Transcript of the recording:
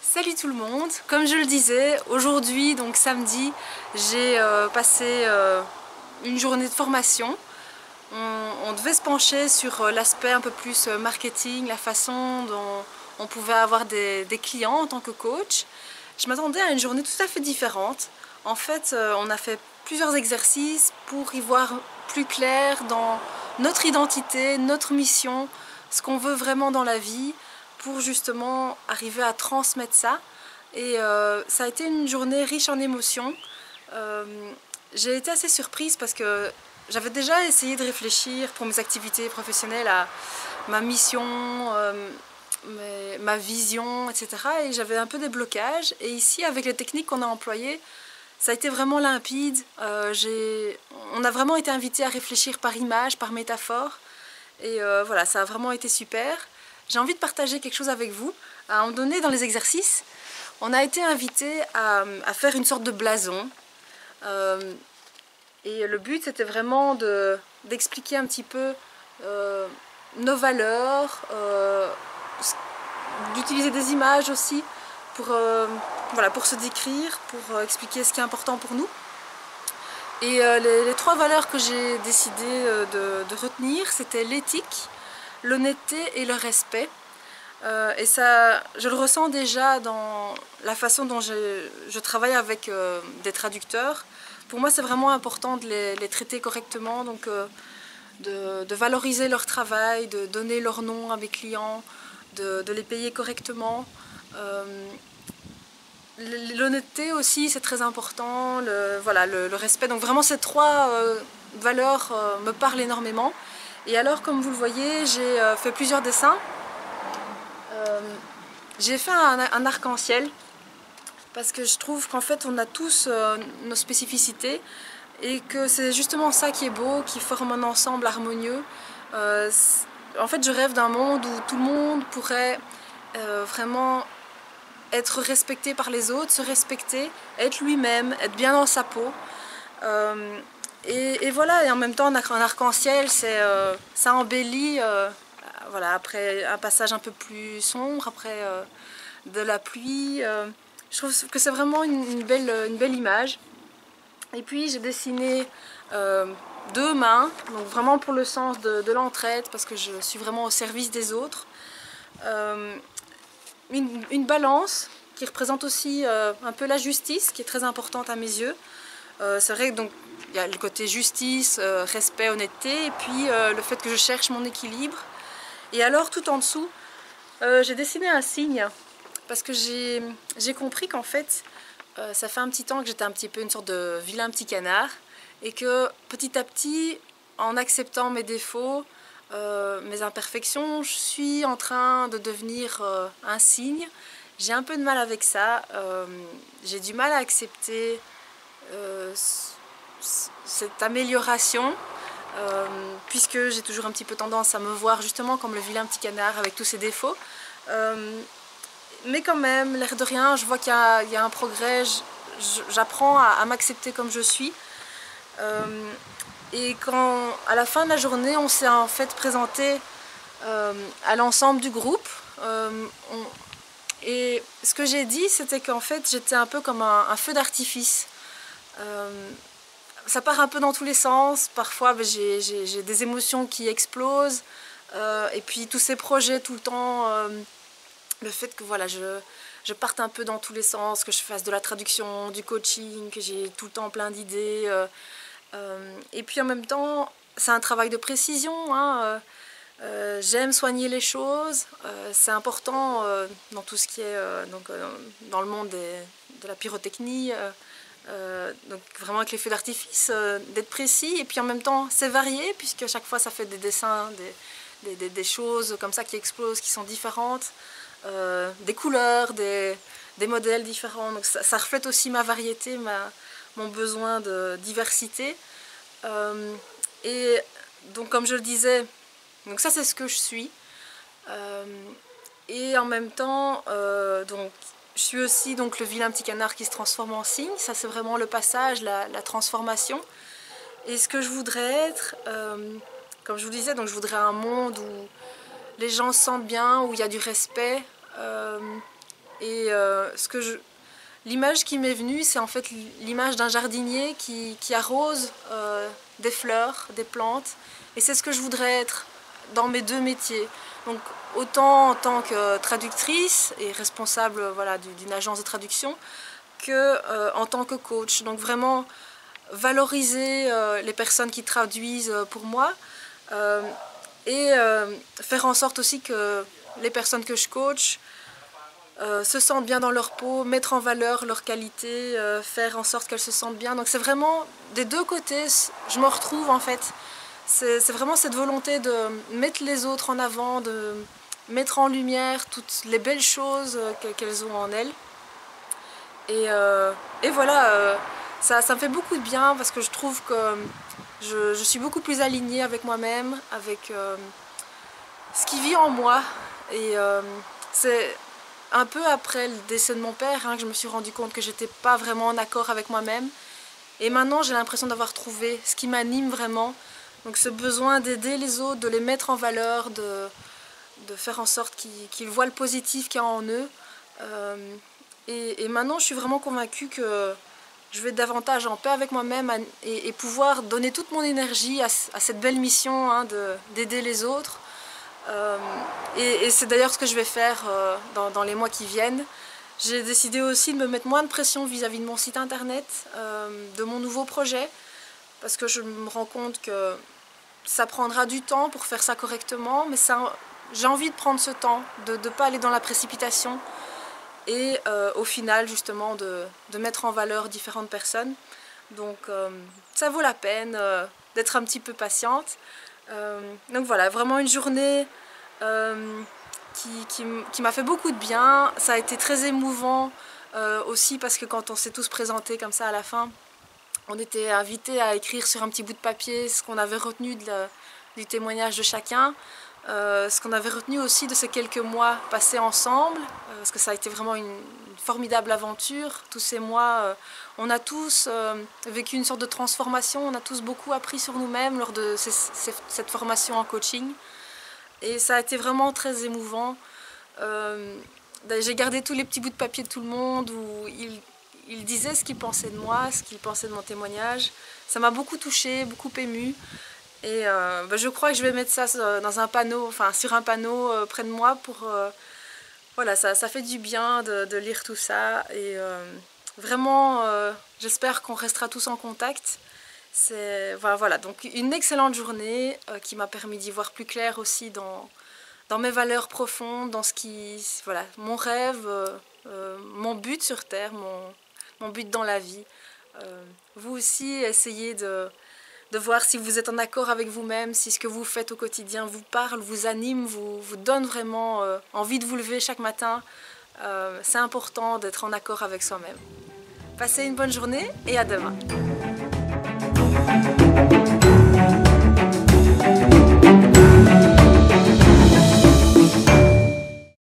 Salut tout le monde, comme je le disais, aujourd'hui, donc samedi, j'ai passé une journée de formation. On devait se pencher sur l'aspect un peu plus marketing, la façon dont on pouvait avoir des clients en tant que coach. Je m'attendais à une journée tout à fait différente. En fait, on a fait plusieurs exercices pour y voir plus clair dans notre identité, notre mission, ce qu'on veut vraiment dans la vie, pour justement arriver à transmettre ça. Et ça a été une journée riche en émotions. J'ai été assez surprise parce que j'avais déjà essayé de réfléchir pour mes activités professionnelles à ma mission, ma vision, etc. Et j'avais un peu des blocages. Et ici, avec les techniques qu'on a employées, ça a été vraiment limpide. On a vraiment été invités à réfléchir par image, par métaphore. Et voilà, ça a vraiment été super. J'ai envie de partager quelque chose avec vous. À un moment donné, dans les exercices, on a été invité à faire une sorte de blason. Et le but, c'était vraiment d'expliquer un petit peu nos valeurs, d'utiliser des images aussi pour, voilà, pour se décrire, pour expliquer ce qui est important pour nous. Et les trois valeurs que j'ai décidé de retenir, c'était l'éthique, l'honnêteté et le respect. Et ça, je le ressens déjà dans la façon dont je travaille avec des traducteurs. Pour moi, c'est vraiment important de les traiter correctement, donc de valoriser leur travail, de donner leur nom à mes clients, de les payer correctement. L'honnêteté aussi, c'est très important, voilà, le respect. Donc vraiment, ces trois valeurs me parlent énormément. Et alors, comme vous le voyez, j'ai fait plusieurs dessins. J'ai fait un arc-en-ciel parce que je trouve qu'en fait on a tous nos spécificités et que c'est justement ça qui est beau, qui forme un ensemble harmonieux. En fait, je rêve d'un monde où tout le monde pourrait vraiment être respecté par les autres, se respecter, être lui-même, être bien dans sa peau. Et voilà, et en même temps, un arc-en-ciel, ça embellit. Voilà, après un passage un peu plus sombre, après de la pluie. Je trouve que c'est vraiment une belle image. Et puis j'ai dessiné deux mains, donc vraiment pour le sens de l'entraide, parce que je suis vraiment au service des autres. Une balance qui représente aussi un peu la justice, qui est très importante à mes yeux. C'est vrai que donc il y a le côté justice, respect, honnêteté, et puis le fait que je cherche mon équilibre. Et alors, tout en dessous, j'ai dessiné un cygne parce que j'ai compris qu'en fait, ça fait un petit temps que j'étais un petit peu une sorte de vilain petit canard et que petit à petit, en acceptant mes défauts, mes imperfections, je suis en train de devenir un cygne. J'ai un peu de mal avec ça, j'ai du mal à accepter cette amélioration. Puisque j'ai toujours un petit peu tendance à me voir justement comme le vilain petit canard avec tous ses défauts. Mais quand même, l'air de rien, je vois qu'il y a un progrès, j'apprends à m'accepter comme je suis. Et quand, à la fin de la journée, on s'est en fait présenté à l'ensemble du groupe. Et ce que j'ai dit, c'était qu'en fait, j'étais un peu comme un feu d'artifice. Ça part un peu dans tous les sens, parfois j'ai des émotions qui explosent, et puis tous ces projets tout le temps, le fait que voilà, je parte un peu dans tous les sens, que je fasse de la traduction, du coaching, que j'ai tout le temps plein d'idées, et puis en même temps c'est un travail de précision, hein, j'aime soigner les choses, c'est important dans tout ce qui est dans le monde de la pyrotechnie. Donc vraiment avec les feux d'artifice, d'être précis, et puis en même temps c'est varié puisque chaque fois ça fait des dessins, des choses comme ça qui explosent, qui sont différentes, des couleurs, des modèles différents, donc ça reflète aussi ma variété, mon besoin de diversité. Et donc comme je le disais, donc ça c'est ce que je suis. Et en même temps, donc, je suis aussi donc, le vilain petit canard qui se transforme en cygne. Ça, c'est vraiment le passage, la transformation. Et ce que je voudrais être, comme je vous disais, donc, je voudrais un monde où les gens se sentent bien, où il y a du respect. L'image qui m'est venue, c'est en fait l'image d'un jardinier qui arrose des fleurs, des plantes. Et c'est ce que je voudrais être dans mes deux métiers. Donc autant en tant que traductrice et responsable voilà, d'une agence de traduction, que en tant que coach. Donc vraiment valoriser les personnes qui traduisent pour moi et faire en sorte aussi que les personnes que je coach se sentent bien dans leur peau, mettre en valeur leur qualité, faire en sorte qu'elles se sentent bien. Donc c'est vraiment des deux côtés, je me retrouve en fait. C'est vraiment cette volonté de mettre les autres en avant, de mettre en lumière toutes les belles choses qu'elles ont en elles. Et voilà, ça me fait beaucoup de bien parce que je trouve que je suis beaucoup plus alignée avec moi-même, avec ce qui vit en moi. Et c'est un peu après le décès de mon père que je me suis rendu compte que j'étais pas vraiment en accord avec moi-même. Et maintenant j'ai l'impression d'avoir trouvé ce qui m'anime vraiment. Donc ce besoin d'aider les autres, de les mettre en valeur, de faire en sorte qu'ils voient le positif qu'il y a en eux. Et maintenant je suis vraiment convaincue que je vais être davantage en paix avec moi-même et pouvoir donner toute mon énergie à cette belle mission d'aider les autres. Et c'est d'ailleurs ce que je vais faire dans les mois qui viennent. J'ai décidé aussi de me mettre moins de pression vis-à-vis de mon site internet, de mon nouveau projet, parce que je me rends compte que ça prendra du temps pour faire ça correctement, mais j'ai envie de prendre ce temps, de ne pas aller dans la précipitation et au final justement de mettre en valeur différentes personnes. Donc ça vaut la peine d'être un petit peu patiente. Donc voilà, vraiment une journée qui m'a fait beaucoup de bien. Ça a été très émouvant aussi parce que quand on s'est tous présentés comme ça à la fin, on était invités à écrire sur un petit bout de papier ce qu'on avait retenu du témoignage de chacun, ce qu'on avait retenu aussi de ces quelques mois passés ensemble, parce que ça a été vraiment une formidable aventure. Tous ces mois, on a tous vécu une sorte de transformation, on a tous beaucoup appris sur nous-mêmes lors de cette formation en coaching. Et ça a été vraiment très émouvant. J'ai gardé tous les petits bouts de papier de tout le monde où il disait ce qu'il pensait de moi, ce qu'il pensait de mon témoignage. Ça m'a beaucoup touchée, beaucoup émue. Et je crois que je vais mettre ça dans un panneau, enfin sur un panneau près de moi pour... voilà, ça fait du bien de lire tout ça. Et vraiment, j'espère qu'on restera tous en contact. Voilà, donc une excellente journée qui m'a permis d'y voir plus clair aussi dans mes valeurs profondes, dans voilà, mon rêve, mon but sur Terre, mon but dans la vie. Vous aussi, essayez de voir si vous êtes en accord avec vous-même, si ce que vous faites au quotidien vous parle, vous anime, vous donne vraiment envie de vous lever chaque matin. C'est important d'être en accord avec soi-même. Passez une bonne journée et à demain.